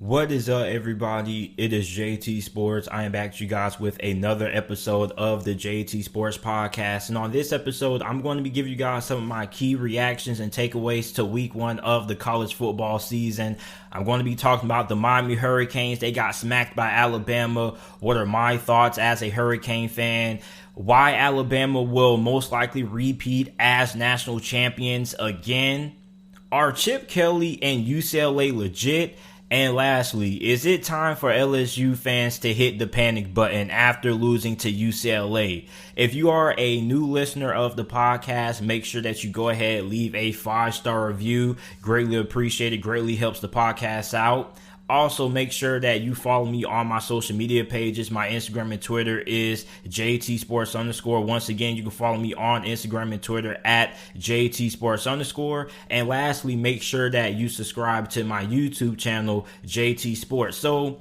What is up, everybody? It is JT Sports. I am back to you guys with another episode of the JT Sports Podcast. And on this episode, I'm going to be giving you guys some of my key reactions and takeaways to week one of the college football season. I'm going to be talking about the Miami Hurricanes. They got smacked by Alabama. What are my thoughts as a Hurricane fan? Why Alabama will most likely repeat as national champions again? Are Chip Kelly and UCLA legit? And lastly, is it time for LSU fans to hit the panic button after losing to UCLA? If you are a new listener of the podcast, make sure that you go ahead, leave a 5-star review. Greatly appreciated, greatly helps the podcast out. Also, make sure that you follow me on my social media pages. My Instagram and Twitter is JTSports_. Once again, you can follow me on Instagram and Twitter at JTSports_. And lastly, make sure that you subscribe to my YouTube channel, JT Sports. So,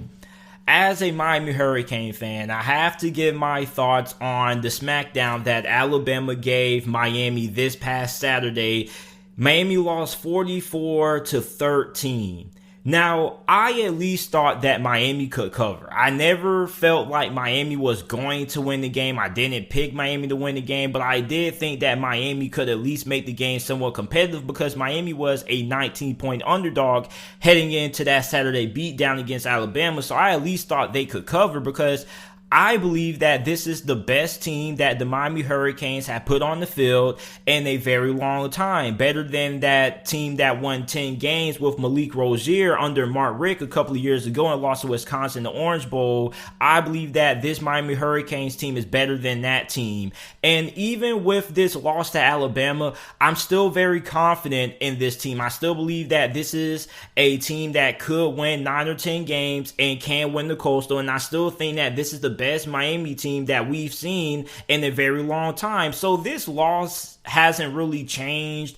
as a Miami Hurricane fan, I have to give my thoughts on the smackdown that Alabama gave Miami this past Saturday. Miami lost 44-13. Now, I at least thought that Miami could cover. I never felt like Miami was going to win the game. I didn't pick Miami to win the game, but I did think that Miami could at least make the game somewhat competitive because Miami was a 19-point underdog heading into that Saturday beatdown against Alabama. So I at least thought they could cover because I believe that this is the best team that the Miami Hurricanes have put on the field in a very long time. Better than that team that won 10 games with Malik Rozier under Mark Richt a couple of years ago and lost to Wisconsin in the Orange Bowl. I believe that this Miami Hurricanes team is better than that team. And even with this loss to Alabama, I'm still very confident in this team. I still believe that this is a team that could win 9 or 10 games and can win the Coastal. And I still think that this is the best Miami team that we've seen in a very long time. So this loss hasn't really changed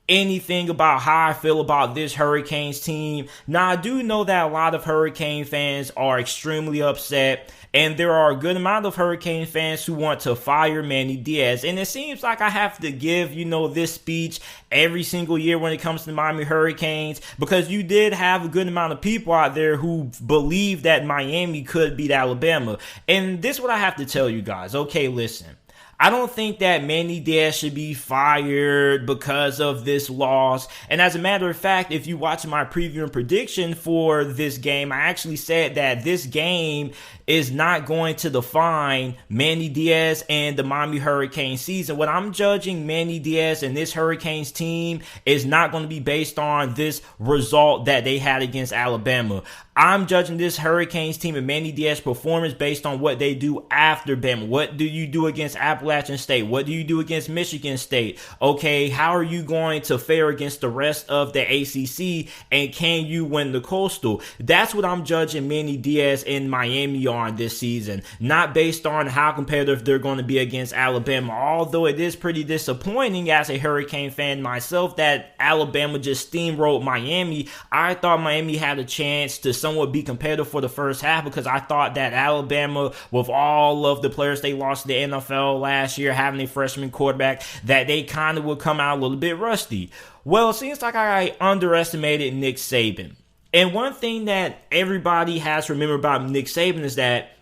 anything about how I feel about this Hurricanes team. Now, I do know that a lot of Hurricane fans are extremely upset, and there are a good amount of Hurricane fans who want to fire Manny Diaz. And it seems like I have to give, this speech every single year when it comes to the Miami Hurricanes, because you did have a good amount of people out there who believe that Miami could beat Alabama. And this is what I have to tell you guys. Okay, listen. I don't think that Manny Diaz should be fired because of this loss. And as a matter of fact, if you watch my preview and prediction for this game, I actually said that this game is not going to define Manny Diaz and the Miami Hurricanes season. What I'm judging Manny Diaz and this Hurricanes team is not going to be based on this result that they had against Alabama. I'm judging this Hurricanes team and Manny Diaz performance based on what they do after Bama. What do you do against Appalachian State? What do you do against Michigan State? Okay, how are you going to fare against the rest of the ACC, and can you win the Coastal? That's what I'm judging Manny Diaz in Miami on this season, not based on how competitive they're going to be against Alabama. Although it is pretty disappointing as a Hurricane fan myself that Alabama just steamrolled Miami. I thought Miami had a chance to somewhat be competitive for the first half because I thought that Alabama, with all of the players they lost to the NFL last year, having a freshman quarterback, that they kind of would come out a little bit rusty. Well, it seems like I underestimated Nick Saban. And one thing that everybody has to remember about Nick Saban is that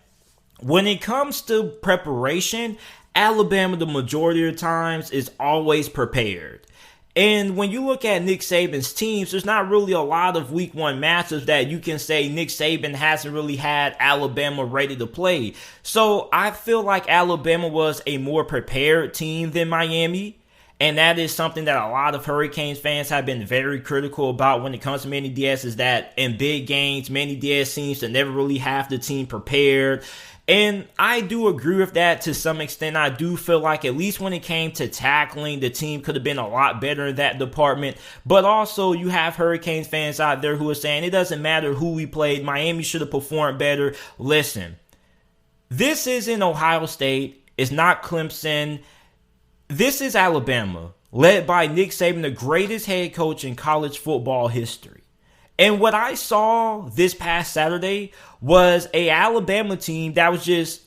when it comes to preparation, Alabama, the majority of the times, is always prepared. And when you look at Nick Saban's teams, there's not really a lot of week one matchups that you can say Nick Saban hasn't really had Alabama ready to play. So I feel like Alabama was a more prepared team than Miami. And that is something that a lot of Hurricanes fans have been very critical about when it comes to Manny Diaz, is that in big games, Manny Diaz seems to never really have the team prepared. And I do agree with that to some extent. I do feel like at least when it came to tackling, the team could have been a lot better in that department. But also you have Hurricanes fans out there who are saying it doesn't matter who we played. Miami should have performed better. Listen, this isn't Ohio State. It's not Clemson. This is Alabama, led by Nick Saban, the greatest head coach in college football history. And what I saw this past Saturday was a Alabama team that was just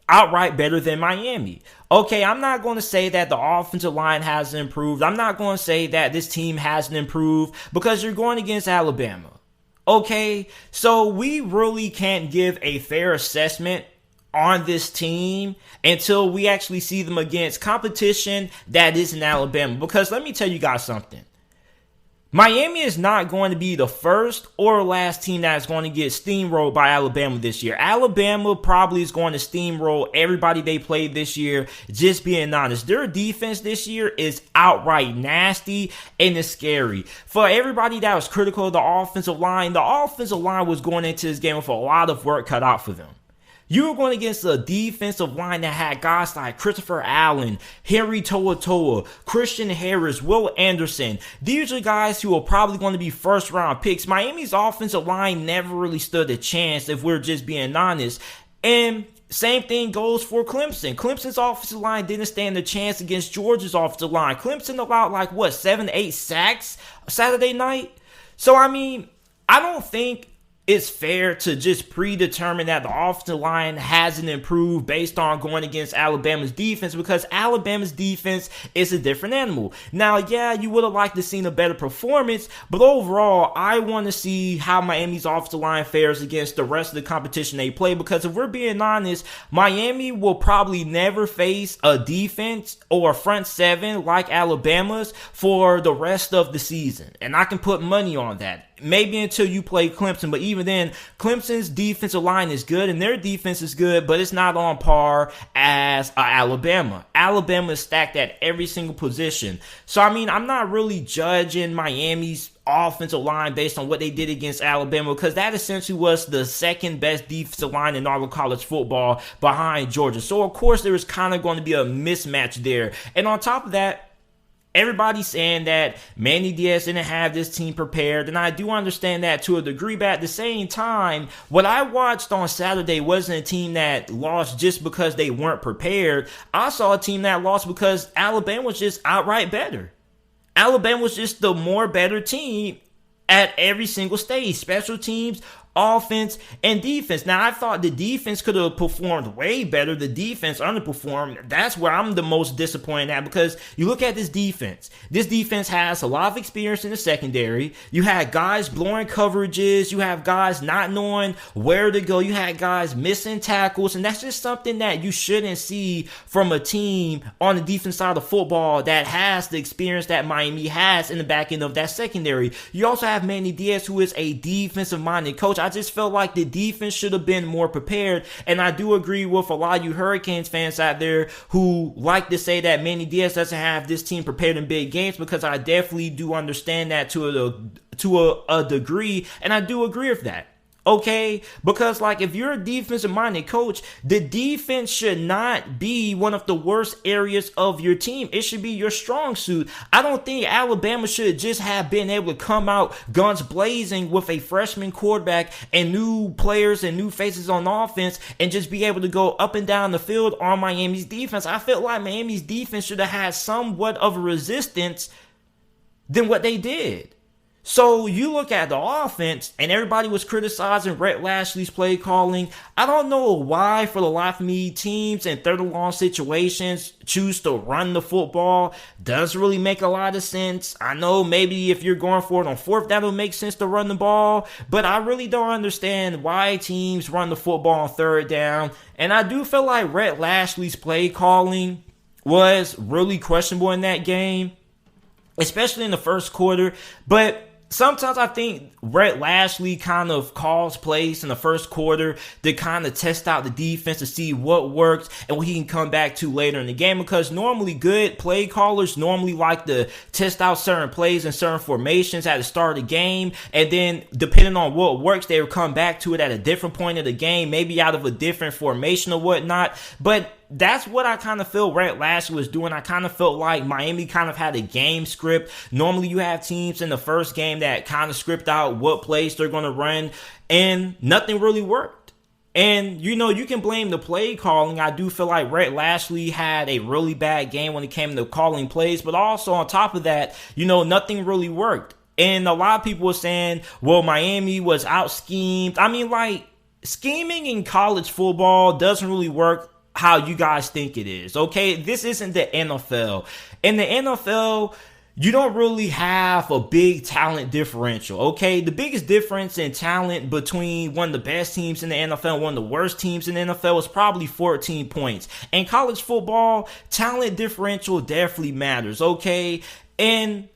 outright better than Miami. Okay, I'm not going to say that the offensive line hasn't improved. I'm not going to say that this team hasn't improved because you're going against Alabama. Okay, so we really can't give a fair assessment on this team until we actually see them against competition that is in Alabama. Because let me tell you guys something. Miami is not going to be the first or last team that is going to get steamrolled by Alabama this year. Alabama probably is going to steamroll everybody they played this year, just being honest. Their defense this year is outright nasty and it's scary. For everybody that was critical of the offensive line was going into this game with a lot of work cut out for them. You were going against a defensive line that had guys like Christopher Allen, Henry To'oTo'o, Christian Harris, Will Anderson. These are guys who are probably going to be first round picks. Miami's offensive line never really stood a chance if we're just being honest. And same thing goes for Clemson. Clemson's offensive line didn't stand a chance against Georgia's offensive line. Clemson allowed 7 to 8 sacks Saturday night. So I mean, I don't think it's fair to just predetermine that the offensive line hasn't improved based on going against Alabama's defense, because Alabama's defense is a different animal. Now, yeah, you would have liked to see a better performance, but overall, I want to see how Miami's offensive line fares against the rest of the competition they play, because if we're being honest, Miami will probably never face a defense or a front seven like Alabama's for the rest of the season, and I can put money on that. Maybe until you play Clemson, but even then, Clemson's defensive line is good and their defense is good, but it's not on par as Alabama. Alabama is stacked at every single position. So, I mean, I'm not really judging Miami's offensive line based on what they did against Alabama, because that essentially was the second best defensive line in all of college football behind Georgia. So, of course, there was kind of going to be a mismatch there. And on top of that, everybody's saying that Manny Diaz didn't have this team prepared, and I do understand that to a degree, but at the same time, what I watched on Saturday wasn't a team that lost just because they weren't prepared. I saw a team that lost because Alabama was just outright better. Alabama was just the more better team at every single stage, special teams, offense, and defense. Now, I thought the defense could have performed way better. The defense underperformed. That's where I'm the most disappointed at, because you look at this defense. This defense has a lot of experience in the secondary. You had guys blowing coverages. You have guys not knowing where to go. You had guys missing tackles, and that's just something that you shouldn't see from a team on the defense side of football that has the experience that Miami has in the back end of that secondary. You also have Manny Diaz, who is a defensive-minded coach. I just felt like the defense should have been more prepared, and I do agree with a lot of you Hurricanes fans out there who like to say that Manny Diaz doesn't have this team prepared in big games, because I definitely do understand that to a degree, and I do agree with that. Okay, because like if you're a defensive-minded coach, the defense should not be one of the worst areas of your team. It should be your strong suit. I don't think Alabama should just have been able to come out guns blazing with a freshman quarterback and new players and new faces on offense and just be able to go up and down the field on Miami's defense. I felt like Miami's defense should have had somewhat of a resistance than what they did. So you look at the offense, and everybody was criticizing Rhett Lashley's play calling. I don't know why, for the life of me, teams in third and long situations choose to run the football. Doesn't really make a lot of sense. I know maybe if you're going for it on fourth, that'll make sense to run the ball, but I really don't understand why teams run the football on third down. And I do feel like Rhett Lashley's play calling was really questionable in that game, especially in the first quarter. But sometimes I think Rhett Lashley kind of calls plays in the first quarter to kind of test out the defense to see what works and what he can come back to later in the game, because normally good play callers normally like to test out certain plays and certain formations at the start of the game, and then depending on what works, they will come back to it at a different point of the game, maybe out of a different formation or whatnot. But that's what I kind of feel Rhett Lashley was doing. I kind of felt like Miami kind of had a game script. Normally you have teams in the first game that kind of script out what plays they're going to run, and nothing really worked. And, you know, you can blame the play calling. I do feel like Rhett Lashley had a really bad game when it came to calling plays, but also on top of that, you know, nothing really worked. And a lot of people were saying, well, Miami was out schemed. I mean, like, scheming in college football doesn't really work how you guys think it is, okay? This isn't the NFL. In the NFL, you don't really have a big talent differential, okay? The biggest difference in talent between one of the best teams in the NFL and one of the worst teams in the NFL is probably 14 points. In college football, talent differential definitely matters, okay? And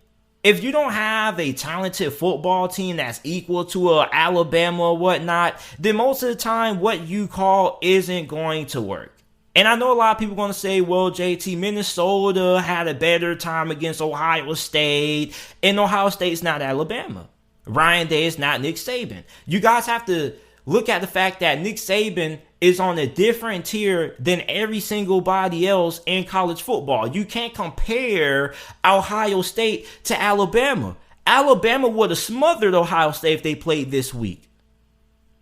if you don't have a talented football team that's equal to a Alabama or whatnot, then most of the time what you call isn't going to work. And I know a lot of people are going to say, well, JT, Minnesota had a better time against Ohio State, and Ohio State's not Alabama. Ryan Day is not Nick Saban. You guys have to look at the fact that Nick Saban is on a different tier than every single body else in college football. You can't compare Ohio State to Alabama. Alabama would have smothered Ohio State if they played this week.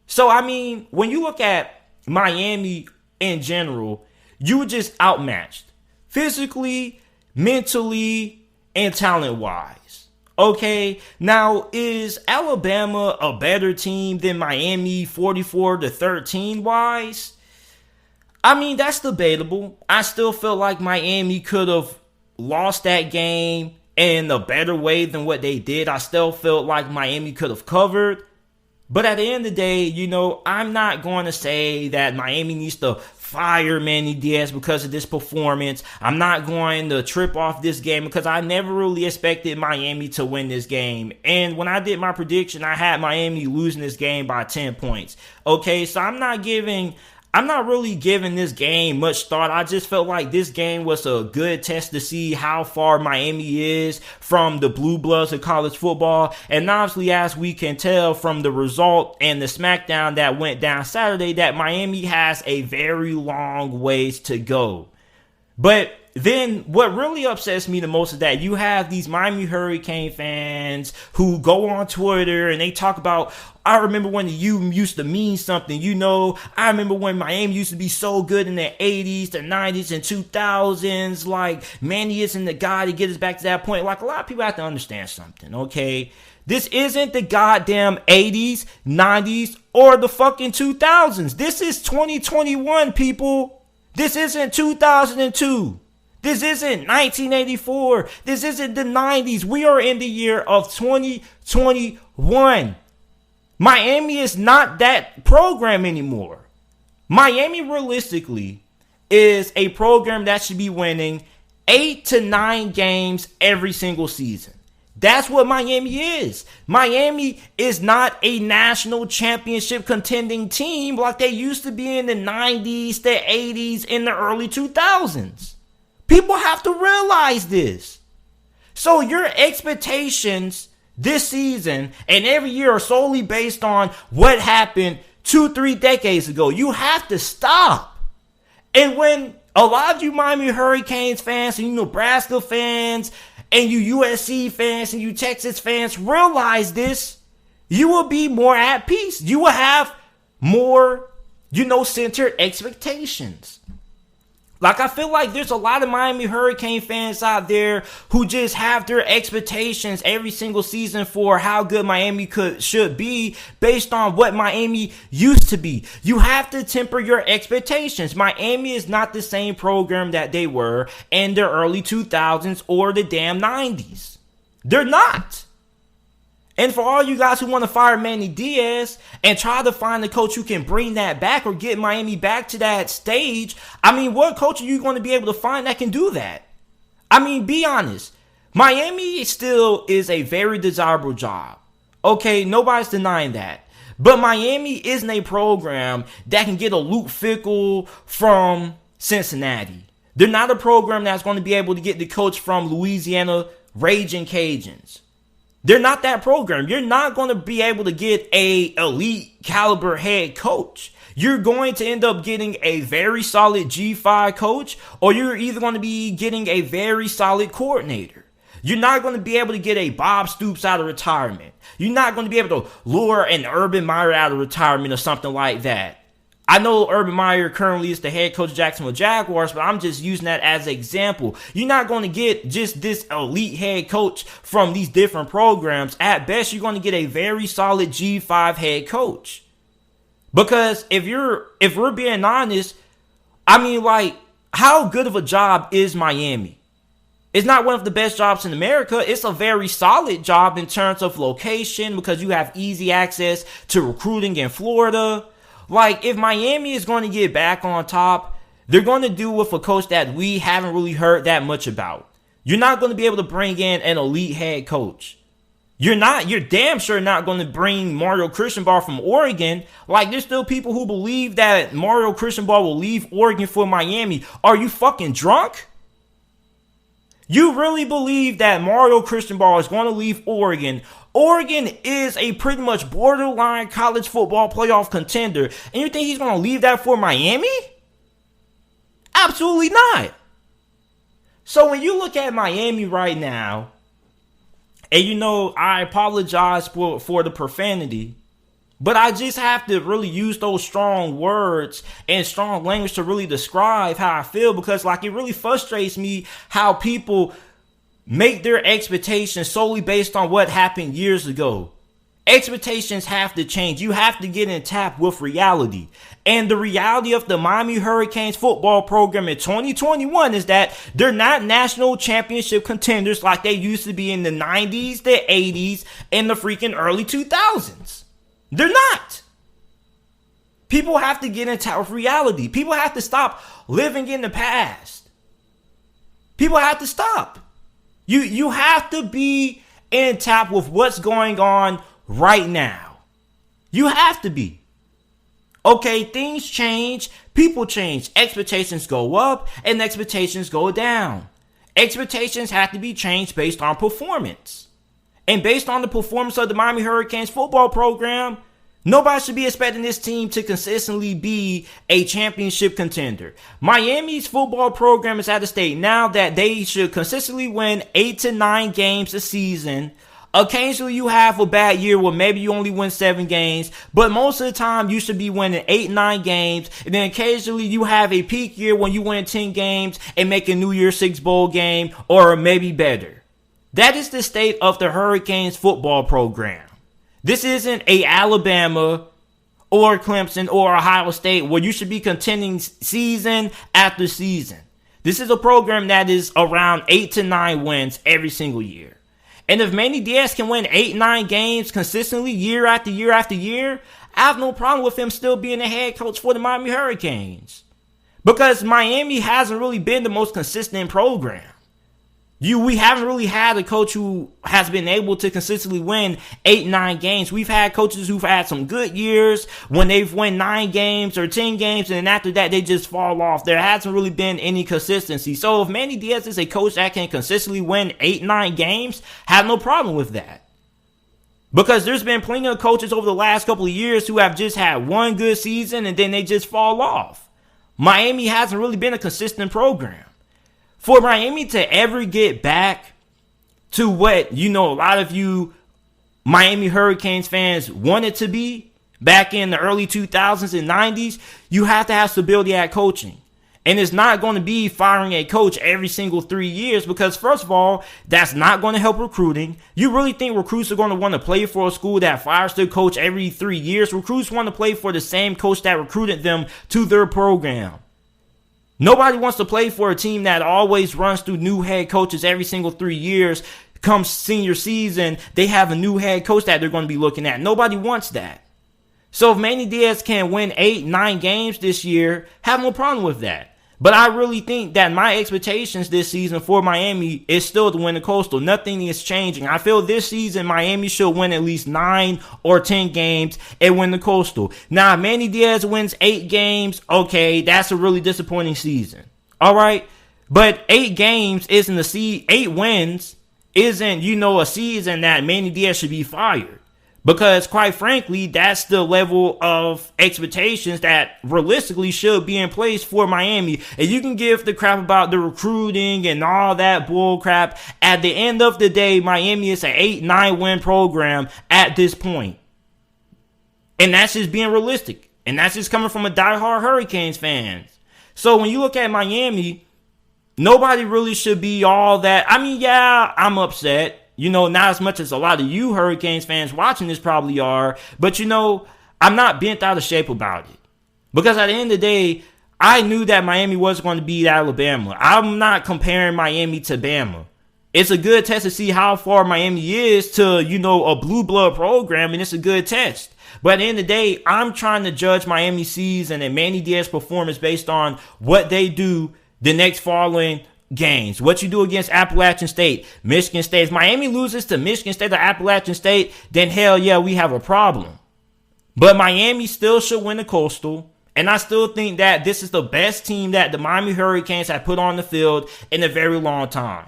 So, I mean, when you look at Miami in general, you were just outmatched physically, mentally, and talent-wise. Okay, now is Alabama a better team than Miami 44-13 wise? I mean, that's debatable. I still feel like Miami could have lost that game in a better way than what they did. I still felt like Miami could have covered. But at the end of the day, you know, I'm not going to say that Miami needs to fire Manny Diaz because of this performance. I'm not going to trip off this game because I never really expected Miami to win this game. And when I did my prediction, I had Miami losing this game by 10 points. Okay, so I'm not really giving this game much thought. I just felt like this game was a good test to see how far Miami is from the Blue Bloods of college football. And obviously, as we can tell from the result and the smackdown that went down Saturday, that Miami has a very long ways to go. But then what really upsets me the most is that you have these Miami Hurricane fans who go on Twitter and they talk about, I remember when the U used to mean something. You know, I remember when Miami used to be so good in the 80s, the 90s, and 2000s. Like, Manny isn't the guy to get us back to that point. Like, a lot of people have to understand something, okay? This isn't the goddamn 80s, 90s, or the fucking 2000s. This is 2021, people. This isn't 2002. This isn't 1984. This isn't the 90s. We are in the year of 2021. Miami is not that program anymore. Miami realistically is a program that should be winning 8 to 9 games every single season. That's what Miami is. Miami is not a national championship contending team like they used to be in the 90s, the 80s, and the early 2000s. People have to realize this. So your expectations this season and every year are solely based on what happened 2-3 decades ago. You have to stop. And when a lot of you Miami Hurricanes fans and you Nebraska fans and you USC fans and you Texas fans realize this, you will be more at peace. You will have more, centered expectations. Like, I feel like there's a lot of Miami Hurricane fans out there who just have their expectations every single season for how good Miami should be based on what Miami used to be. You have to temper your expectations. Miami is not the same program that they were in the early 2000s or the damn 90s. They're not. And for all you guys who want to fire Manny Diaz and try to find a coach who can bring that back or get Miami back to that stage, I mean, what coach are you going to be able to find that can do that? I mean, be honest. Miami still is a very desirable job. Okay, nobody's denying that. But Miami isn't a program that can get a Luke Fickell from Cincinnati. They're not a program that's going to be able to get the coach from Louisiana Raging Cajuns. They're not that program. You're not going to be able to get a elite caliber head coach. You're going to end up getting a very solid G5 coach, or you're either going to be getting a very solid coordinator. You're not going to be able to get a Bob Stoops out of retirement. You're not going to be able to lure an Urban Meyer out of retirement or something like that. I know Urban Meyer currently is the head coach of Jacksonville Jaguars, but I'm just using that as an example. You're not going to get just this elite head coach from these different programs. At best, you're going to get a very solid G5 head coach. Because if we're being honest, I mean, like, how good of a job is Miami? It's not one of the best jobs in America. It's a very solid job in terms of location because you have easy access to recruiting in Florida. Like, if Miami is going to get back on top, they're going to do with a coach that we haven't really heard that much about. You're not going to be able to bring in an elite head coach. You're damn sure not going to bring Mario Cristobal from Oregon. Like, there's still people who believe that Mario Cristobal will leave Oregon for Miami. Are you fucking drunk? You really believe that Mario Cristobal is going to leave Oregon? Oregon is a pretty much borderline college football playoff contender. And you think he's going to leave that for Miami? Absolutely not. So when you look at Miami right now, and I apologize for the profanity, but I just have to really use those strong words and strong language to really describe how I feel, because it really frustrates me how people make their expectations solely based on what happened years ago. Expectations have to change. You have to get in tap with reality. And the reality of the Miami Hurricanes football program in 2021 is that they're not national championship contenders like they used to be in the 90s, the 80s, and the freaking early 2000s. They're not. People have to get in touch with reality. People have to stop living in the past. People have to stop. You have to be in tap with what's going on right now. You have to be. Okay, things change, people change, expectations go up and expectations go down. Expectations have to be changed based on performance. And based on the performance of the Miami Hurricanes football program, nobody should be expecting this team to consistently be a championship contender. Miami's football program is at a state now that they should consistently win 8 to 9 games a season. Occasionally you have a bad year where maybe you only win 7 games, but most of the time you should be winning 8, 9 games, and then occasionally you have a peak year when you win 10 games and make a New Year's 6 bowl game, or maybe better. That is the state of the Hurricanes football program. This isn't a Alabama or Clemson or Ohio State where you should be contending season after season. This is a program that is around 8 to 9 wins every single year. And if Manny Diaz can win 8, 9 games consistently year after year after year, I have no problem with him still being the head coach for the Miami Hurricanes. Because Miami hasn't really been the most consistent program. We haven't really had a coach who has been able to consistently win 8, 9 games. We've had coaches who've had some good years when they've won 9 games or 10 games, and then after that they just fall off. There hasn't really been any consistency. So if Manny Diaz is a coach that can consistently win 8, 9 games, I have no problem with that. Because there's been plenty of coaches over the last couple of years who have just had one good season and then they just fall off. Miami hasn't really been a consistent program. For Miami to ever get back to what, a lot of you Miami Hurricanes fans wanted to be back in the early 2000s and 90s, you have to have stability at coaching. And it's not going to be firing a coach every single 3 years because, first of all, that's not going to help recruiting. You really think recruits are going to want to play for a school that fires their coach every 3 years? Recruits want to play for the same coach that recruited them to their program. Nobody wants to play for a team that always runs through new head coaches every single 3 years. Come senior season, they have a new head coach that they're going to be looking at. Nobody wants that. So if Manny Diaz can win 8, 9 games this year, have no problem with that. But I really think that my expectations this season for Miami is still to win the Coastal. Nothing is changing. I feel this season Miami should win at least 9 or 10 games and win the Coastal. Now, if Manny Diaz wins 8 games, okay, that's a really disappointing season. All right? But 8 games isn't 8 wins isn't, a season that Manny Diaz should be fired. Because, quite frankly, that's the level of expectations that realistically should be in place for Miami. And you can give the crap about the recruiting and all that bull crap. At the end of the day, Miami is an 8, 9 win program at this point. And that's just being realistic. And that's just coming from a diehard Hurricanes fan. So when you look at Miami, nobody really should be all that. I mean, yeah, I'm upset. Not as much as a lot of you Hurricanes fans watching this probably are. But, I'm not bent out of shape about it. Because at the end of the day, I knew that Miami wasn't going to beat Alabama. I'm not comparing Miami to Bama. It's a good test to see how far Miami is to, a blue blood program, and it's a good test. But at the end of the day, I'm trying to judge Miami season and Manny Diaz performance based on what they do the next following games. What you do against Appalachian State, Michigan State. If Miami loses to Michigan State or Appalachian State, then hell yeah, we have a problem. But Miami still should win the Coastal. And I still think that this is the best team that the Miami Hurricanes have put on the field in a very long time.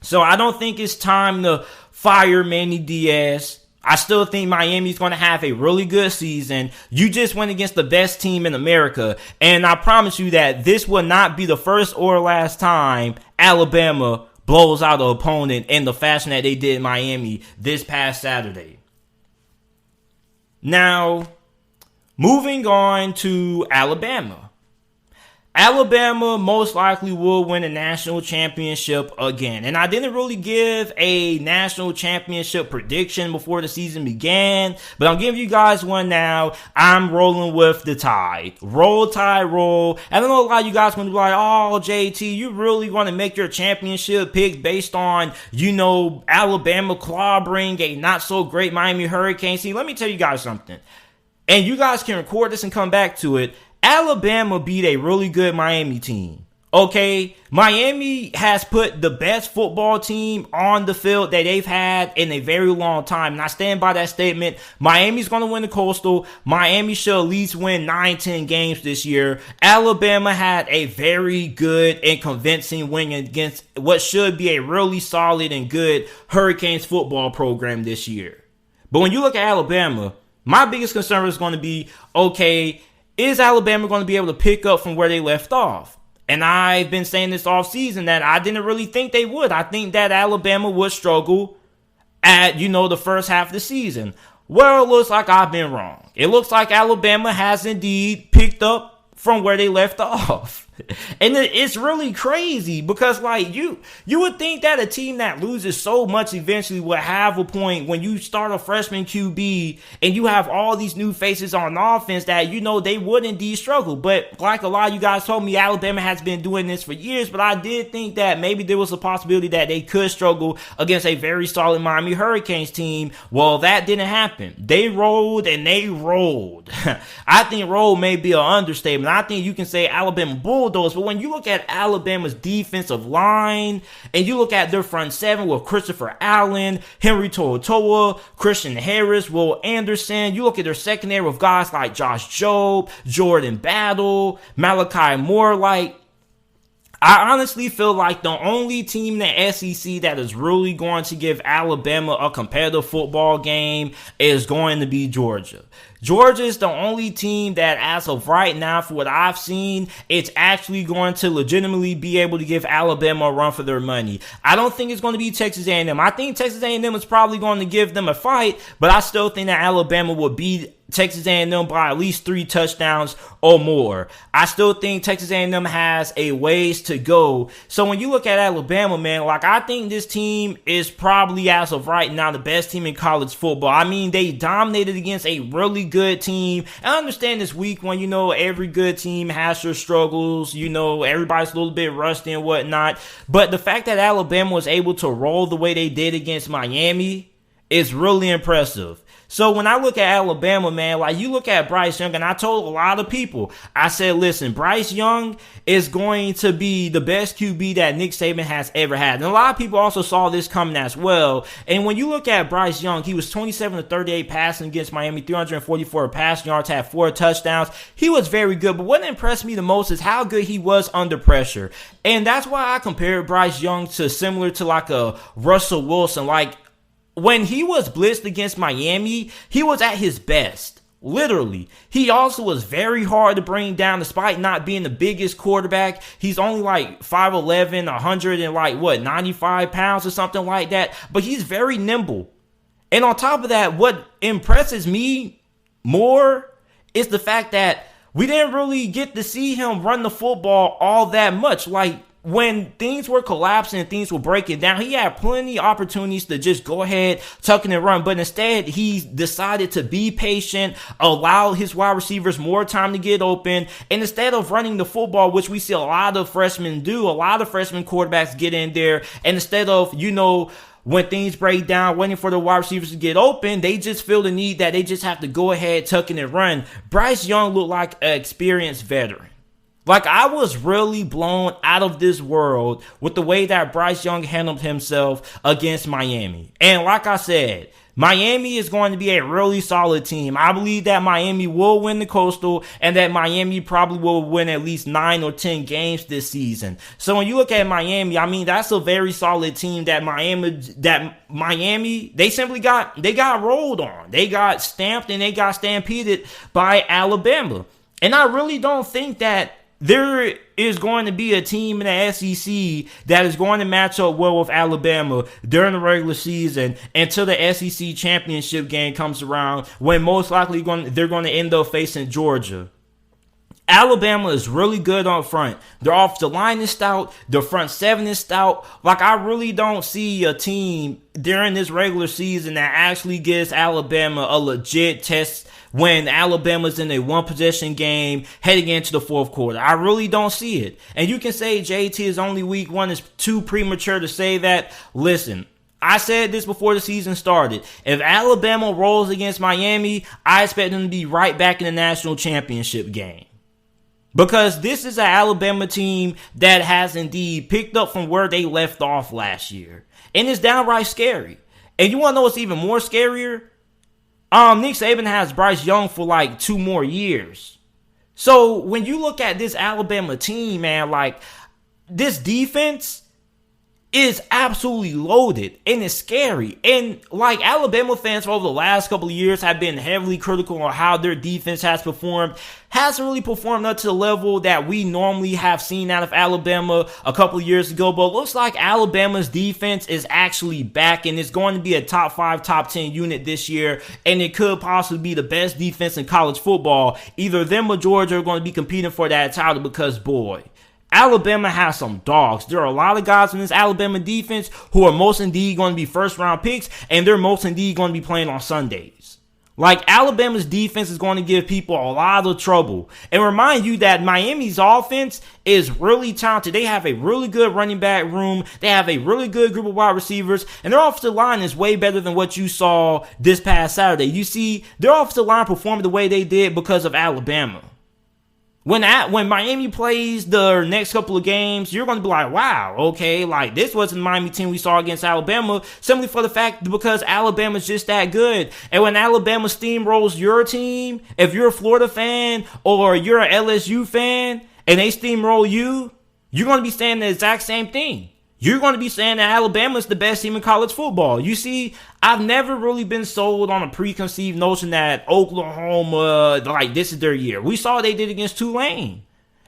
So I don't think it's time to fire Manny Diaz. I still think Miami's going to have a really good season. You just went against the best team in America. And I promise you that this will not be the first or last time Alabama blows out an opponent in the fashion that they did in Miami this past Saturday. Now, moving on to Alabama. Alabama most likely will win a national championship again. And I didn't really give a national championship prediction before the season began, but I'm giving you guys one now. I'm rolling with the Tide. Roll, Tide, roll. I don't know, a lot of you guys going to be like, oh, JT, you really want to make your championship pick based on, Alabama clobbering a not so great Miami Hurricanes. See, let me tell you guys something. And you guys can record this and come back to it. Alabama beat a really good Miami team. Okay, Miami has put the best football team on the field that they've had in a very long time. And I stand by that statement. Miami's going to win the Coastal. Miami should at least win 9-10 games this year. Alabama had a very good and convincing win against what should be a really solid and good Hurricanes football program this year. But when you look at Alabama, my biggest concern is going to be, okay, is Alabama going to be able to pick up from where they left off? And I've been saying this all season that I didn't really think they would. I think that Alabama would struggle at, the first half of the season. Well, it looks like I've been wrong. It looks like Alabama has indeed picked up from where they left off. And it's really crazy because, you would think that a team that loses so much eventually would have a point when you start a freshman QB and you have all these new faces on offense that, they would indeed struggle. But like a lot of you guys told me, Alabama has been doing this for years, but I did think that maybe there was a possibility that they could struggle against a very solid Miami Hurricanes team. Well, that didn't happen. They rolled and they rolled. I think roll may be an understatement. I think you can say Alabama Bulldogs. But when you look at Alabama's defensive line and you look at their front seven with Christopher Allen, Henry To'oTo'o, Christian Harris, Will Anderson, you look at their secondary with guys like Josh Jobe, Jordan Battle, Malachi Moore, I honestly feel like the only team in the SEC that is really going to give Alabama a competitive football game is going to be Georgia. Georgia is the only team that, as of right now, for what I've seen, it's actually going to legitimately be able to give Alabama a run for their money. I don't think it's going to be Texas A&M. I think Texas A&M is probably going to give them a fight, but I still think that Alabama will beat Texas A&M by at least 3 touchdowns or more. I still think Texas A&M has a ways to go. So when you look at Alabama, man, I think this team is probably, as of right now, the best team in college football. I mean, they dominated against a really good team. I understand this week when, every good team has their struggles. Everybody's a little bit rusty and whatnot. But the fact that Alabama was able to roll the way they did against Miami is really impressive. So when I look at Alabama, man, you look at Bryce Young, and I told a lot of people, I said, listen, Bryce Young is going to be the best QB that Nick Saban has ever had. And a lot of people also saw this coming as well. And when you look at Bryce Young, he was 27 to 38 passing against Miami, 344 passing yards, had 4 touchdowns. He was very good. But what impressed me the most is how good he was under pressure. And that's why I compared Bryce Young to similar to a Russell Wilson. When he was blitzed against Miami, he was at his best. Literally. He also was very hard to bring down despite not being the biggest quarterback. He's only 5'11", 95 pounds or something like that. But he's very nimble. And on top of that, what impresses me more is the fact that we didn't really get to see him run the football all that much. when things were collapsing and things were breaking down, he had plenty of opportunities to just go ahead, tuck in and run. But instead, he decided to be patient, allow his wide receivers more time to get open. And instead of running the football, which we see a lot of freshmen do, a lot of freshman quarterbacks get in there. And instead of, when things break down, waiting for the wide receivers to get open, they just feel the need that they just have to go ahead, tuck in and run. Bryce Young looked like an experienced veteran. Like, I was really blown out of this world with the way that Bryce Young handled himself against Miami. And like I said, Miami is going to be a really solid team. I believe that Miami will win the Coastal and that Miami probably will win at least 9 or 10 games this season. So when you look at Miami, I mean, that's a very solid team that Miami, they simply got rolled on. They got stamped and they got stampeded by Alabama. And I really don't think that there is going to be a team in the SEC that is going to match up well with Alabama during the regular season until the SEC championship game comes around, when most likely they're going to end up facing Georgia. Alabama is really good up front. Their offensive line is stout. Their front seven is stout. Like, I really don't see a team during this regular season that actually gives Alabama a legit test when Alabama's in a one-possession game heading into the fourth quarter. I really don't see it. And you can say JT is only week 1. It's too premature to say that. Listen, I said this before the season started. If Alabama rolls against Miami, I expect them to be right back in the national championship game. Because this is an Alabama team that has indeed picked up from where they left off last year. And it's downright scary. And you want to know what's even more scarier? Nick Saban has Bryce Young for like 2 more years. So when you look at this Alabama team, man, like, this defense is absolutely loaded and it's scary. And like, Alabama fans over the last couple of years have been heavily critical on how their defense has performed. Hasn't really performed up to the level that we normally have seen out of Alabama a couple of years ago. But it looks like Alabama's defense is actually back and it's going to be a top 5, top 10 unit this year. And it could possibly be the best defense in college football. Either them or Georgia are going to be competing for that title because, boy, Alabama has some dogs. There are a lot of guys in this Alabama defense who are most indeed going to be first-round picks, and they're most indeed going to be playing on Sundays. Like, Alabama's defense is going to give people a lot of trouble. And remind you that Miami's offense is really talented. They have a really good running back room. They have a really good group of wide receivers. And their offensive line is way better than what you saw this past Saturday. You see, their offensive line performed the way they did because of Alabama. When Miami plays the next couple of games, you're going to be like, wow, okay, like, this wasn't the Miami team we saw against Alabama, simply for the fact because Alabama's just that good. And when Alabama steamrolls your team, if you're a Florida fan or you're an LSU fan and they steamroll you, you're going to be saying the exact same thing. You're going to be saying that Alabama's the best team in college football. You see, I've never really been sold on a preconceived notion that Oklahoma, like, this is their year. We saw what they did against Tulane.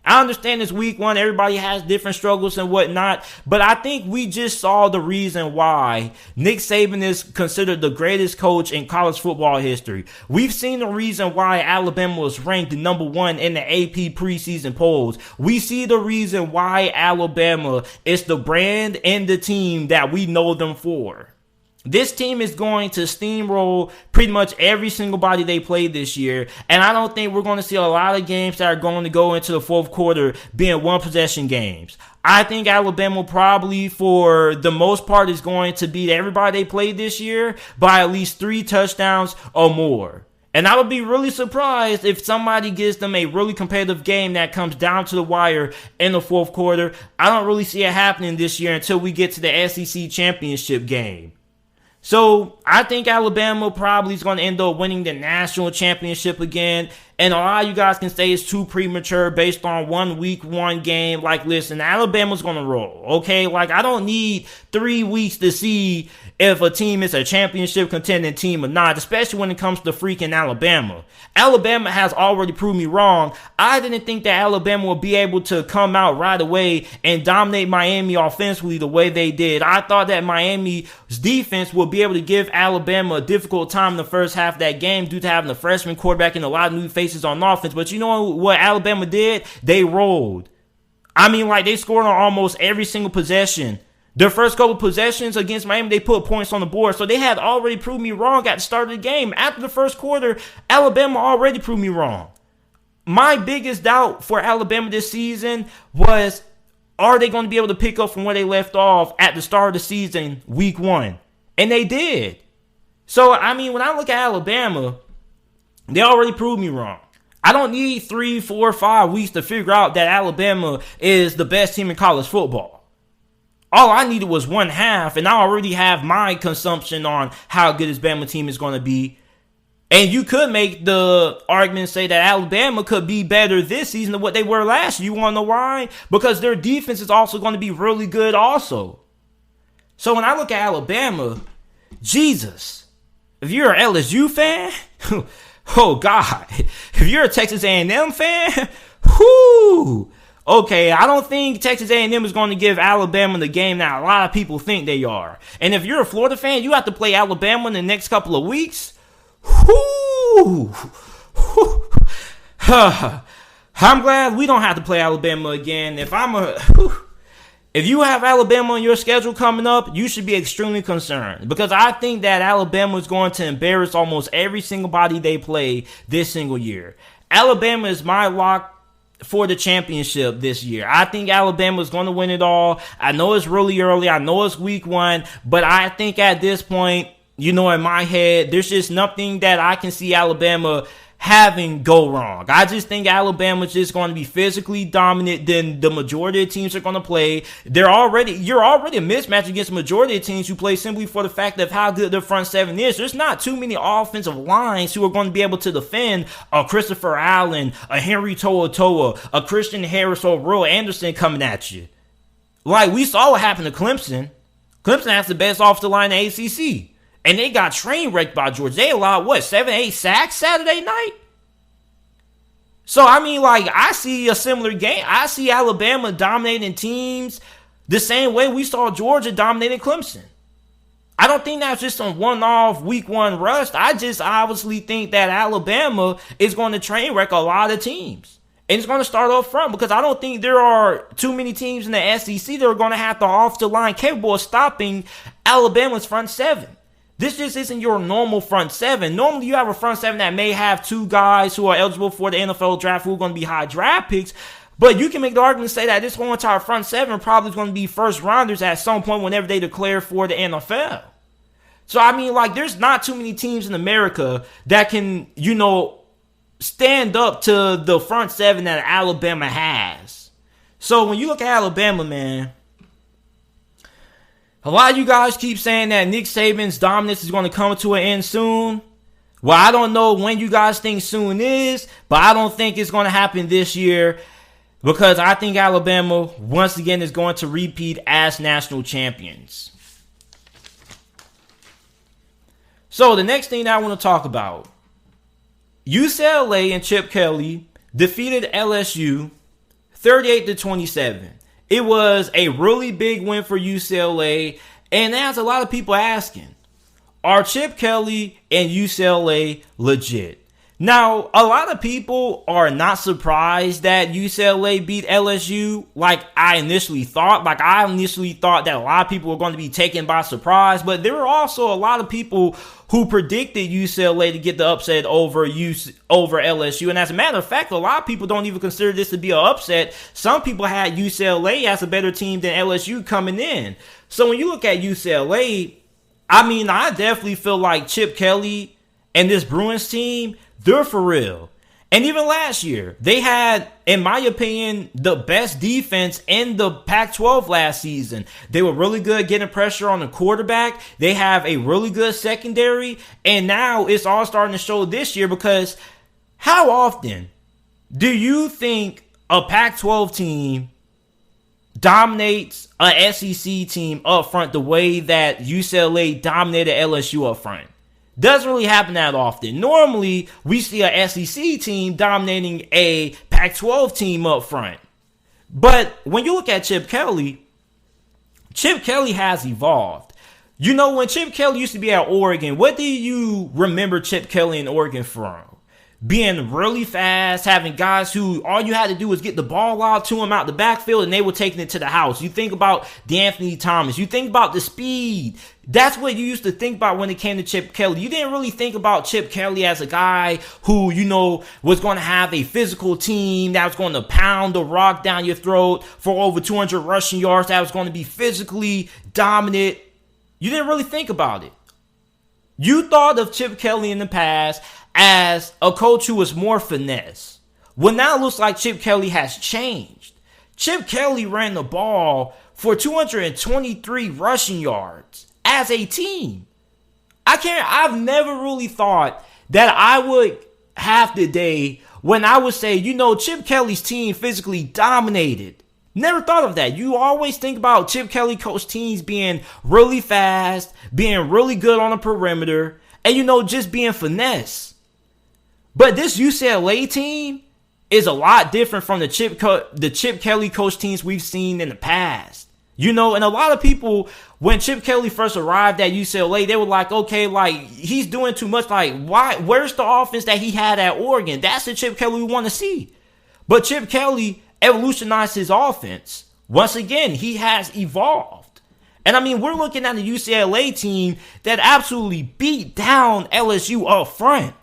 I understand it's week 1. Everybody has different struggles and whatnot. But I think we just saw the reason why Nick Saban is considered the greatest coach in college football history. We've seen the reason why Alabama was ranked number 1 in the AP preseason polls. We see the reason why Alabama is the brand and the team that we know them for. This team is going to steamroll pretty much every single body they played this year. And I don't think we're going to see a lot of games that are going to go into the fourth quarter being one-possession games. I think Alabama probably, for the most part, is going to beat everybody they played this year by at least 3 touchdowns or more. And I would be really surprised if somebody gives them a really competitive game that comes down to the wire in the fourth quarter. I don't really see it happening this year until we get to the SEC championship game. So I think Alabama probably is going to end up winning the national championship again. And a lot of you guys can say it's too premature based on one week 1 game. Like, listen, Alabama's going to roll, okay? Like, I don't need 3 weeks to see if a team is a championship contending team or not, especially when it comes to freaking Alabama. Alabama has already proved me wrong. I didn't think that Alabama would be able to come out right away and dominate Miami offensively the way they did. I thought that Miami's defense would be able to give Alabama a difficult time in the first half of that game due to having a freshman quarterback and a lot of new faces on offense. But you know what Alabama did? They rolled. I mean, like, they scored on almost every single possession. Their first couple possessions against Miami, they put points on the board. So they had already proved me wrong at the start of the game. After the first quarter, Alabama already proved me wrong. My biggest doubt for Alabama this season was, are they going to be able to pick up from where they left off at the start of the season, week 1? And they did. So, I mean, when I look at Alabama, they already proved me wrong. I don't need 3, 4, 5 weeks to figure out that Alabama is the best team in college football. All I needed was one half, and I already have my consumption on how good this Bama team is going to be. And you could make the argument and say that Alabama could be better this season than what they were last year. You want to know why? Because their defense is also going to be really good also. So when I look at Alabama, Jesus, if you're an LSU fan, oh God, if you're a Texas A&M fan, whoo. Okay, I don't think Texas A&M is going to give Alabama the game that a lot of people think they are. And if you're a Florida fan, you have to play Alabama in the next couple of weeks. Whoo! I'm glad we don't have to play Alabama again. If you have Alabama on your schedule coming up, you should be extremely concerned. Because I think that Alabama is going to embarrass almost every single body they play this single year. Alabama is my lock for the championship this year. I think Alabama is going to win it all. I know it's really early. I know it's week 1. But I think at this point, in my head, there's just nothing that I can see Alabama having go wrong. I just think Alabama's just going to be physically dominant than the majority of teams are going to play. You're already a mismatch against the majority of teams who play simply for the fact of how good their front seven is. There's not too many offensive lines who are going to be able to defend a Christopher Allen, a Henry To'oTo'o, a Christian Harris, or Will Anderson coming at you. Like we saw what happened to Clemson. Clemson has the best offensive line in the ACC. And they got train wrecked by Georgia. They allowed, 7, 8 sacks Saturday night? So, I mean, I see a similar game. I see Alabama dominating teams the same way we saw Georgia dominating Clemson. I don't think that's just some one-off week 1 rust. I just obviously think that Alabama is going to train wreck a lot of teams. And it's going to start up front because I don't think there are too many teams in the SEC that are going to have the offensive line capable of stopping Alabama's front seven. This just isn't your normal front seven. Normally, you have a front seven that may have 2 guys who are eligible for the NFL draft who are going to be high draft picks. But you can make the argument to say that this whole entire front seven probably is going to be first rounders at some point whenever they declare for the NFL. So, I mean, there's not too many teams in America that can, stand up to the front seven that Alabama has. So, when you look at Alabama, man, a lot of you guys keep saying that Nick Saban's dominance is going to come to an end soon. Well, I don't know when you guys think soon is, but I don't think it's going to happen this year because I think Alabama, once again, is going to repeat as national champions. So, the next thing that I want to talk about, UCLA and Chip Kelly defeated LSU 38-27. It was a really big win for UCLA, and there's a lot of people asking, are Chip Kelly and UCLA legit? Now, a lot of people are not surprised that UCLA beat LSU like I initially thought. I initially thought that a lot of people were going to be taken by surprise, but there were also a lot of people who predicted UCLA to get the upset over LSU. And as a matter of fact, a lot of people don't even consider this to be an upset. Some people had UCLA as a better team than LSU coming in. So when you look at UCLA, I definitely feel like Chip Kelly and this Bruins team, they're for real. And even last year, they had, in my opinion, the best defense in the Pac-12 last season. They were really good getting pressure on the quarterback. They have a really good secondary. And now it's all starting to show this year because how often do you think a Pac-12 team dominates a SEC team up front the way that UCLA dominated LSU up front? Doesn't really happen that often. Normally, we see a SEC team dominating a Pac-12 team up front. But when you look at Chip Kelly has evolved. When Chip Kelly used to be at Oregon, what do you remember Chip Kelly in Oregon from? being really fast, having guys who all you had to do was get the ball out to them out the backfield and they were taking it to the house. You think about D'Anthony Thomas. You think about the speed. That's what you used to think about when it came to Chip Kelly. You didn't really think about Chip Kelly as a guy who, was going to have a physical team that was going to pound the rock down your throat for over 200 rushing yards, that was going to be physically dominant. You didn't really think about it. You thought of Chip Kelly in the past as a coach who was more finesse. Well, now it looks like Chip Kelly has changed. Chip Kelly ran the ball for 223 rushing yards as a team. I've never really thought that I would have the day when I would say, Chip Kelly's team physically dominated. Never thought of that. You always think about Chip Kelly coach teams being really fast, being really good on the perimeter, and just being finesse. But this UCLA team is a lot different from the Chip Kelly coach teams we've seen in the past. And a lot of people, when Chip Kelly first arrived at UCLA, they were like, okay, he's doing too much. Why? Where's the offense that he had at Oregon? That's the Chip Kelly we want to see. But Chip Kelly evolutionized his offense. Once again, he has evolved. And we're looking at a UCLA team that absolutely beat down LSU up front.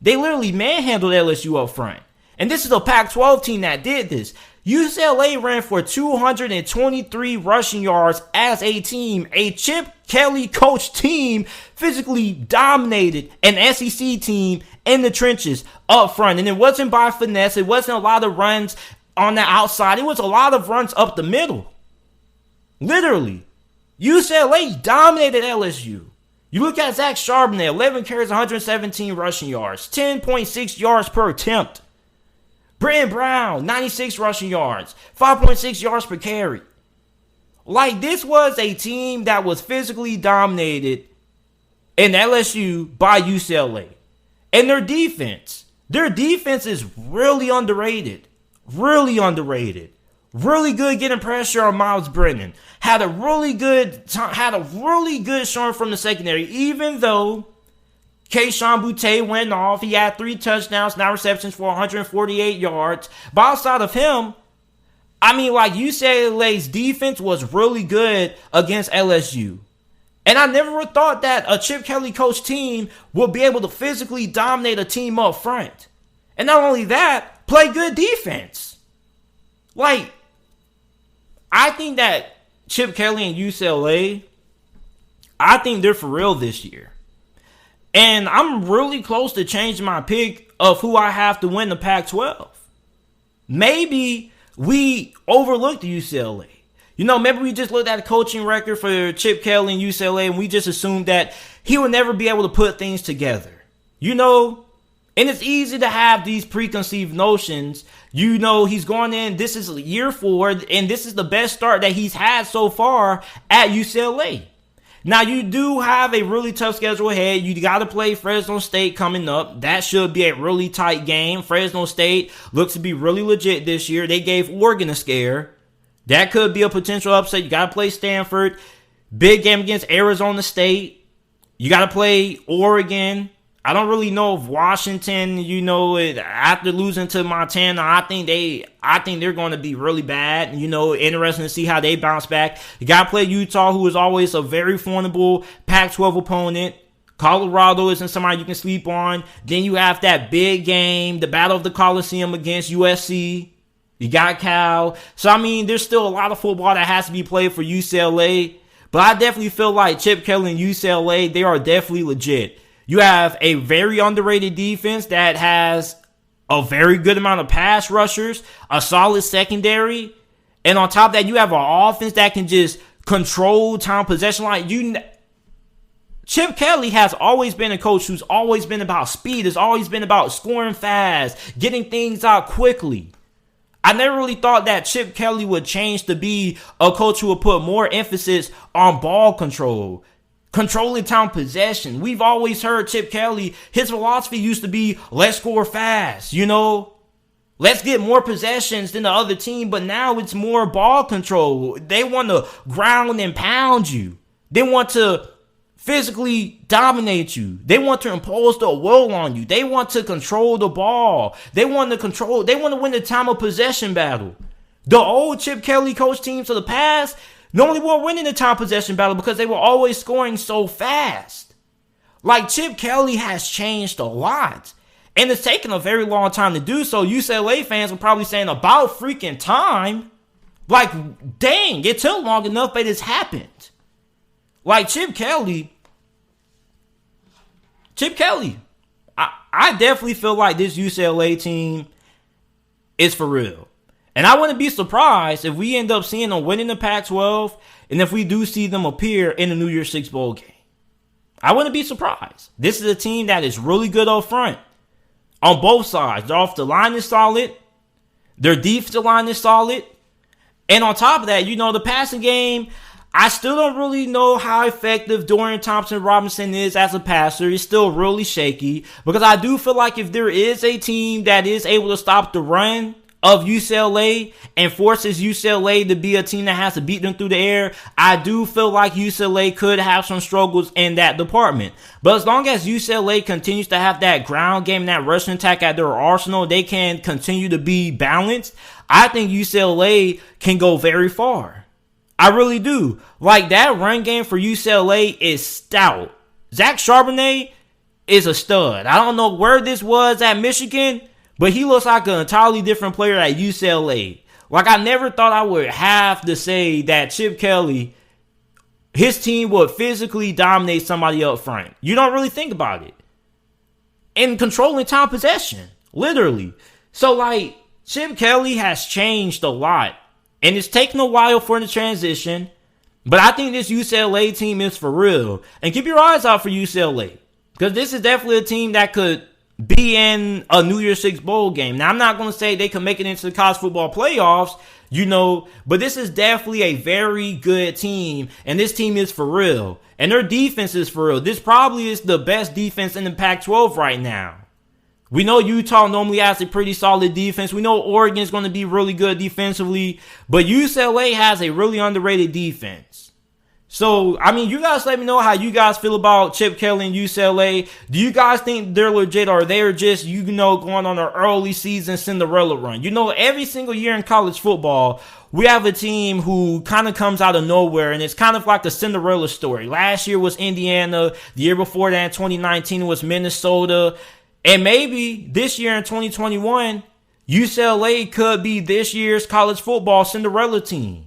They literally manhandled LSU up front. And this is a Pac-12 team that did this. UCLA ran for 223 rushing yards as a team. A Chip Kelly coached team physically dominated an SEC team in the trenches up front. And it wasn't by finesse. It wasn't a lot of runs on the outside. It was a lot of runs up the middle. Literally. UCLA dominated LSU. You look at Zach Charbonnet, 11 carries, 117 rushing yards, 10.6 yards per attempt. Britton Brown, 96 rushing yards, 5.6 yards per carry. This was a team that was physically dominated in LSU by UCLA. And their defense is really underrated. Really underrated. Really good getting pressure on Miles Brennan. Had a really good showing from the secondary. Even though Keyshawn Boutte went off, he had 3 touchdowns, 9 receptions for 148 yards. But outside of him, UCLA's defense was really good against LSU. And I never thought that a Chip Kelly coached team would be able to physically dominate a team up front. And not only that, play good defense. I think that Chip Kelly and UCLA, I think they're for real this year. And I'm really close to changing my pick of who I have to win the Pac-12. Maybe we overlooked UCLA. Maybe we just looked at the coaching record for Chip Kelly and UCLA and we just assumed that he would never be able to put things together. And it's easy to have these preconceived notions. He's going in, this is year 4, and this is the best start that he's had so far at UCLA. Now, you do have a really tough schedule ahead. You got to play Fresno State coming up. That should be a really tight game. Fresno State looks to be really legit this year. They gave Oregon a scare. That could be a potential upset. You got to play Stanford. Big game against Arizona State. You got to play Oregon. I don't really know if Washington, after losing to Montana, I think they're going to be really bad. Interesting to see how they bounce back. You got to play Utah, who is always a very formidable Pac-12 opponent. Colorado isn't somebody you can sleep on. Then you have that big game, the Battle of the Coliseum against USC. You got Cal. So, there's still a lot of football that has to be played for UCLA. But I definitely feel like Chip Kelly and UCLA, they are definitely legit. You have a very underrated defense that has a very good amount of pass rushers, a solid secondary, and on top of that, you have an offense that can just control time possession. Chip Kelly has always been a coach who's always been about speed, has always been about scoring fast, getting things out quickly. I never really thought that Chip Kelly would change to be a coach who would put more emphasis on ball control. Controlling time possession. We've always heard Chip Kelly, his philosophy used to be, let's score fast, Let's get more possessions than the other team, but now it's more ball control. They want to ground and pound you. They want to physically dominate you. They want to impose their will on you. They want to control the ball. They want to win the time of possession battle. The old Chip Kelly coach teams of the past normally weren't winning the time possession battle because they were always scoring so fast. Like, Chip Kelly has changed a lot. And it's taken a very long time to do so. UCLA fans are probably saying, about freaking time. Like, dang, it took long enough, but it's happened. Like, Chip Kelly, I definitely feel like this UCLA team is for real. And I wouldn't be surprised if we end up seeing them winning the Pac-12 and if we do see them appear in the New Year's Six Bowl game. I wouldn't be surprised. This is a team that is really good up front. On both sides. Their offensive line is solid. Their defensive line is solid. And on top of that, the passing game, I still don't really know how effective Dorian Thompson-Robinson is as a passer. He's still really shaky. Because I do feel like if there is a team that is able to stop the run of UCLA and forces UCLA to be a team that has to beat them through the air, I do feel like UCLA could have some struggles in that department. But as long as UCLA continues to have that ground game, that rushing attack at their arsenal, they can continue to be balanced. I think UCLA can go very far. I really do. Like, that run game for UCLA is stout. Zach Charbonnet is a stud. I don't know where this was at Michigan, but he looks like an entirely different player at UCLA. Like, I never thought I would have to say that Chip Kelly, his team would physically dominate somebody up front. You don't really think about it. And controlling time possession. Literally. So, like, Chip Kelly has changed a lot. And it's taken a while for the transition. But I think this UCLA team is for real. And keep your eyes out for UCLA. Because this is definitely a team that could be in a New Year's Six Bowl game. Now, I'm not going to say they can make it into the college football playoffs, but this is definitely a very good team, and this team is for real. And their defense is for real. This probably is the best defense in the Pac-12 right now. We know Utah normally has a pretty solid defense. We know Oregon is going to be really good defensively, but UCLA has a really underrated defense. So, I mean, you guys let me know how you guys feel about Chip Kelly and UCLA. Do you guys think they're legit, or they're just, going on an early season Cinderella run? Every single year in college football, we have a team who kind of comes out of nowhere, and it's kind of like a Cinderella story. Last year was Indiana. The year before that, in 2019, was Minnesota. And maybe this year in 2021, UCLA could be this year's college football Cinderella team.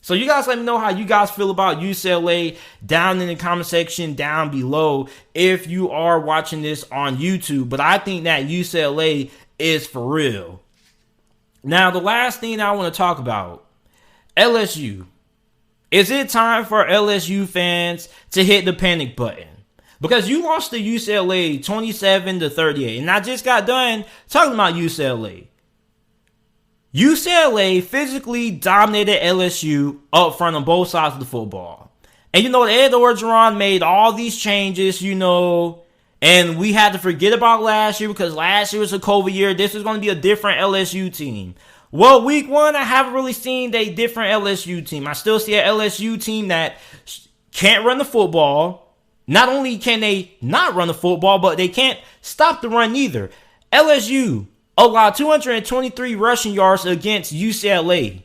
So you guys let me know how you guys feel about UCLA down in the comment section down below if you are watching this on YouTube. But I think that UCLA is for real. Now, the last thing I want to talk about, LSU. Is it time for LSU fans to hit the panic button? Because you lost to UCLA 27-38. And I just got done talking about UCLA. UCLA physically dominated LSU up front on both sides of the football. And Ed Orgeron made all these changes, and we had to forget about last year because last year was a COVID year. This is going to be a different LSU team. Well, week one, I haven't really seen a different LSU team. I still see an LSU team that can't run the football. Not only can they not run the football, but they can't stop the run either. LSU allowed 223 rushing yards against UCLA.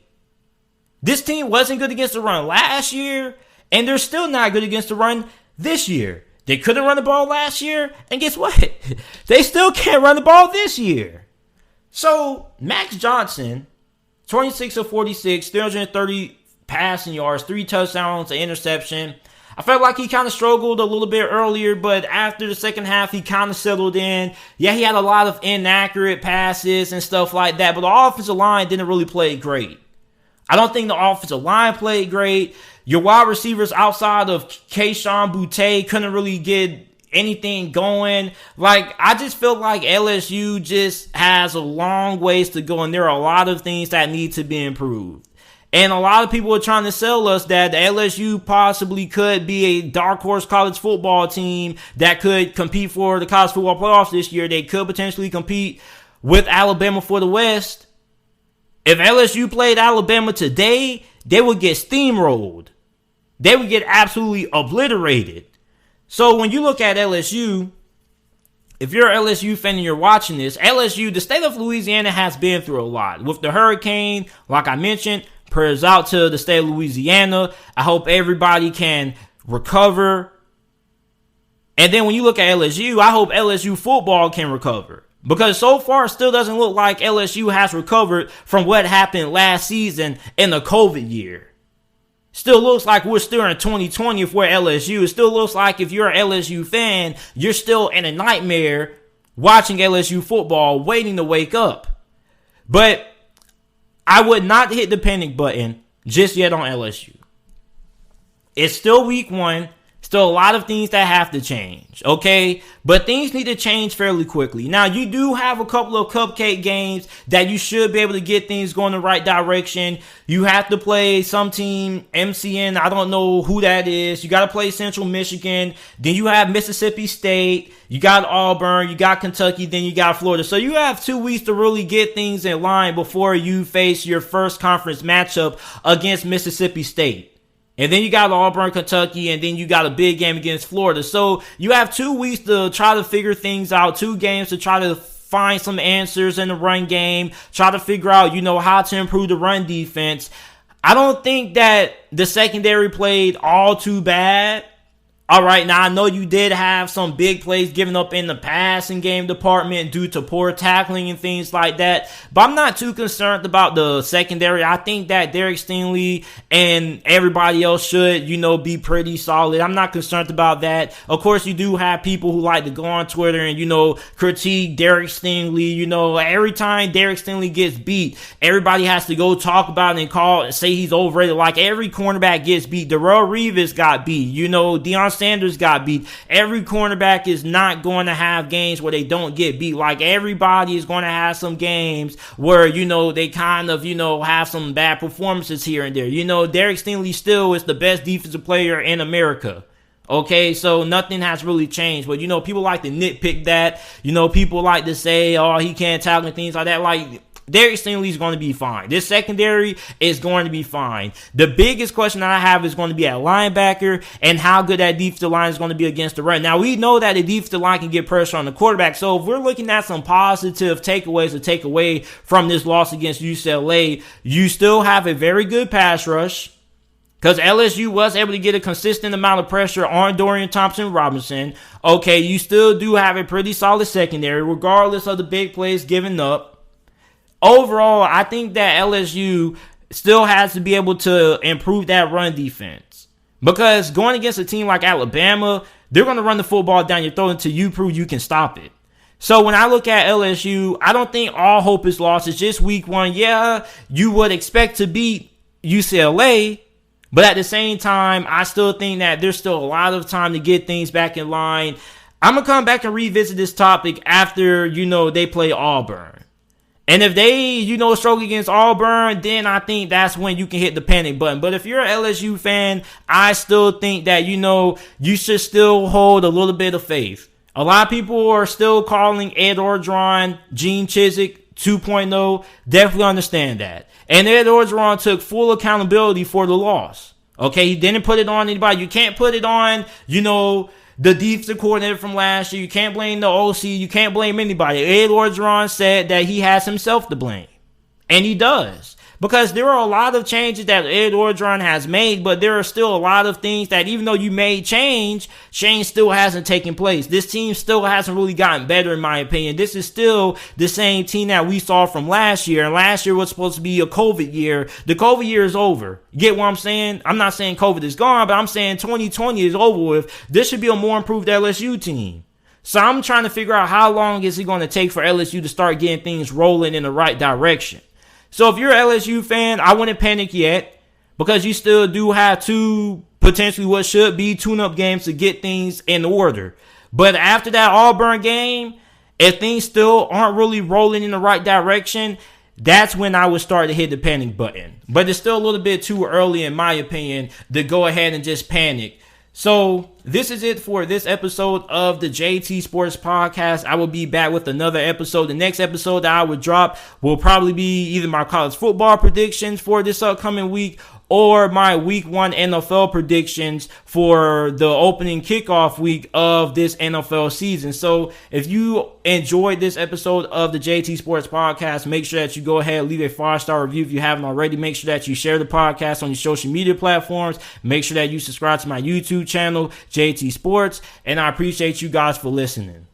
This team wasn't good against the run last year, and they're still not good against the run this year. They couldn't run the ball last year, and guess what? They still can't run the ball this year. So, Max Johnson, 26 of 46, 330 passing yards, 3 touchdowns, an interception. I felt like he kind of struggled a little bit earlier, but after the second half, he kind of settled in. Yeah, he had a lot of inaccurate passes and stuff like that, but the offensive line didn't really play great. I don't think the offensive line played great. Your wide receivers outside of Keyshawn Boutte couldn't really get anything going. Like, I just feel like LSU just has a long ways to go, and there are a lot of things that need to be improved. And a lot of people are trying to sell us that the LSU possibly could be a dark horse college football team that could compete for the college football playoffs this year. They could potentially compete with Alabama for the West. If LSU played Alabama today, they would get steamrolled. they would get absolutely obliterated. So when you look at LSU, if you're an LSU fan and you're watching this, LSU, the state of Louisiana has been through a lot. With the hurricane, like I mentioned, prayers out to the state of Louisiana. I hope everybody can recover. And then when you look at LSU, I hope LSU football can recover. Because so far, it still doesn't look like LSU has recovered from what happened last season in the COVID year. Still looks like we're still in 2020 if we're LSU. It still looks like if you're an LSU fan, you're still in a nightmare watching LSU football, waiting to wake up. But I would not hit the panic button just yet on LSU. It's still week 1. Still a lot of things that have to change, okay? But things need to change fairly quickly. Now, you do have a couple of cupcake games that you should be able to get things going in the right direction. You have to play some team, MCN, I don't know who that is. You got to play Central Michigan. Then you have Mississippi State. You got Auburn. You got Kentucky. Then you got Florida. So you have 2 weeks to really get things in line before you face your first conference matchup against Mississippi State. And then you got Auburn, Kentucky, and then you got a big game against Florida. So you have 2 weeks to try to figure things out, 2 games to try to find some answers in the run game, try to figure out, how to improve the run defense. I don't think that the secondary played all too bad. All right, now I know you did have some big plays given up in the passing game department due to poor tackling and things like that, but I'm not too concerned about the secondary. I think that Derek Stingley and everybody else should, be pretty solid. I'm not concerned about that. Of course, you do have people who like to go on Twitter and, critique Derek Stingley. Every time Derek Stingley gets beat, everybody has to go talk about it and call and say he's overrated. Like every cornerback gets beat. Darrelle Revis got beat. Deion Sanders got beat. Every cornerback is not going to have games where they don't get beat. Like everybody is going to have some games where, they kind of, have some bad performances here and there. Derek Stingley still is the best defensive player in America. Okay, so nothing has really changed. But, people like to nitpick that. People like to say, oh, he can't tackle and things like that. Like, Derek Stingley is going to be fine. This secondary is going to be fine. The biggest question that I have is going to be at linebacker and how good that defensive line is going to be against the run. Now, we know that the defensive line can get pressure on the quarterback. So, if we're looking at some positive takeaways to take away from this loss against UCLA, you still have a very good pass rush. Because LSU was able to get a consistent amount of pressure on Dorian Thompson-Robinson. Okay, you still do have a pretty solid secondary, regardless of the big plays given up. Overall, I think that LSU still has to be able to improve that run defense. Because going against a team like Alabama, they're going to run the football down your throat until you prove you can stop it. So when I look at LSU, I don't think all hope is lost. It's just week 1. Yeah, you would expect to beat UCLA. But at the same time, I still think that there's still a lot of time to get things back in line. I'm going to come back and revisit this topic after, they play Auburn. And if they, struggle against Auburn, then I think that's when you can hit the panic button. But if you're an LSU fan, I still think that, you should still hold a little bit of faith. A lot of people are still calling Ed Orgeron Gene Chizik 2.0. Definitely understand that. And Ed Orgeron took full accountability for the loss. Okay, he didn't put it on anybody. You can't put it on, the defensive coordinator from last year. You can't blame the OC. You can't blame anybody. Ed Orgeron said that he has himself to blame. And he does. Because there are a lot of changes that Ed Orgeron has made, but there are still a lot of things that even though you made change still hasn't taken place. This team still hasn't really gotten better, in my opinion. This is still the same team that we saw from last year. And last year was supposed to be a COVID year. The COVID year is over. Get what I'm saying? I'm not saying COVID is gone, but I'm saying 2020 is over with. This should be a more improved LSU team. So I'm trying to figure out how long is it going to take for LSU to start getting things rolling in the right direction. So if you're an LSU fan, I wouldn't panic yet because you still do have 2 potentially what should be tune-up games to get things in order. But after that Auburn game, if things still aren't really rolling in the right direction, that's when I would start to hit the panic button. But it's still a little bit too early, in my opinion, to go ahead and just panic. So this is it for this episode of the JT Sports Podcast. I will be back with another episode. The next episode that I would drop will probably be either my college football predictions for this upcoming week or my week 1 NFL predictions for the opening kickoff week of this NFL season. So if you enjoyed this episode of the JT Sports Podcast, make sure that you go ahead and leave a 5-star review if you haven't already. Make sure that you share the podcast on your social media platforms. Make sure that you subscribe to my YouTube channel, JT Sports. And I appreciate you guys for listening.